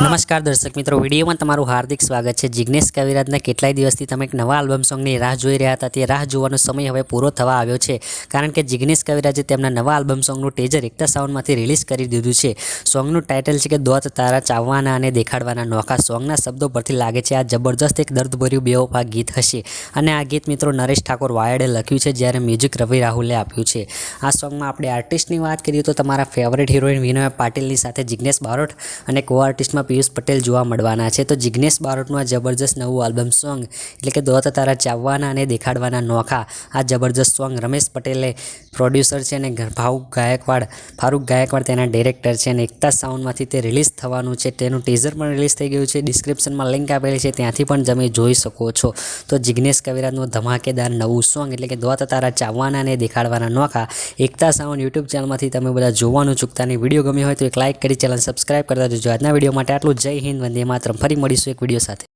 નમસ્કાર દર્શક મિત્રો, વિડીયોમાં તમારું હાર્દિક સ્વાગત છે। જિગ્નેશ કવિરાજના કેટલાય દિવસથી તમે એક નવા આલ્બમ સોંગની રાહ જોઈ રહ્યા હતા, તે રાહ જોવાનો સમય હવે પૂરો થવા આવ્યો છે। કારણ કે જિગ્નેશ કવિરાજે તેમના નવા આલ્બમ સોંગનું ટેઝર એકતા સાઉન્ડમાંથી રિલીઝ કરી દીધું છે। સોંગનું ટાઇટલ છે કે દોત તારા ચાવવાના અને દેખાડવાના નોખા। સોંગના શબ્દો પરથી લાગે છે આ જબરજસ્ત એક દર્દભર્યું બેવફા ગીત હશે અને આ ગીત મિત્રો નરેશ ઠાકોર વાયડે લખ્યું છે, જ્યારે મ્યુઝિક રવિ રાહુલે આપ્યું છે। આ સોંગમાં આપણે આર્ટિસ્ટની વાત કરીએ તો તમારા ફેવરેટ હિરોઈન વિનય પાટીલની સાથે જિગ્નેશ બારોટ અને કો આર્ટિસ્ટમાં પિયુષ પટેલ જોવા મળવાના છે। તો જિગ્નેશ બારોટનું આ જબરજસ્ત નવું આલ્બમ સોંગ એટલે કે દોત તારા ચાવવાના અને દેખાડવાના નોખા, આ જબરજસ્ત સોંગ રમેશ પટેલે પ્રોડ્યુસર છે અને ફારૂક ગાયકવાડ તેના ડિરેક્ટર છે અને એકતા સાઉન્ડમાંથી તે રિલીઝ થવાનું છે। તેનું ટીઝર પણ રિલીઝ થઈ ગયું છે, ડિસ્ક્રિપ્શનમાં લિંક આપેલી છે, ત્યાંથી પણ તમે જોઈ શકો છો। તો જિગ્નેશ કવિરાજનું ધમાકેદાર નવું સોંગ એટલે કે દોત તારા ચાવવાના અને દેખાડવાના નોખા એકતા સાઉન્ડ યુટ્યુબ ચેનલમાંથી તમે બધા જોવાનું ચૂકતા નહીં। વિડીયો ગમ્યો હોય તો એક લાઇક કરી ચેનલ સબસ્ક્રાઇબ કરતા જજો। આજના વિડીયો માટે આટલું। જય હિન્દ, વંદે માતરમ। ફરી મળીશું એક વિડીયો સાથે।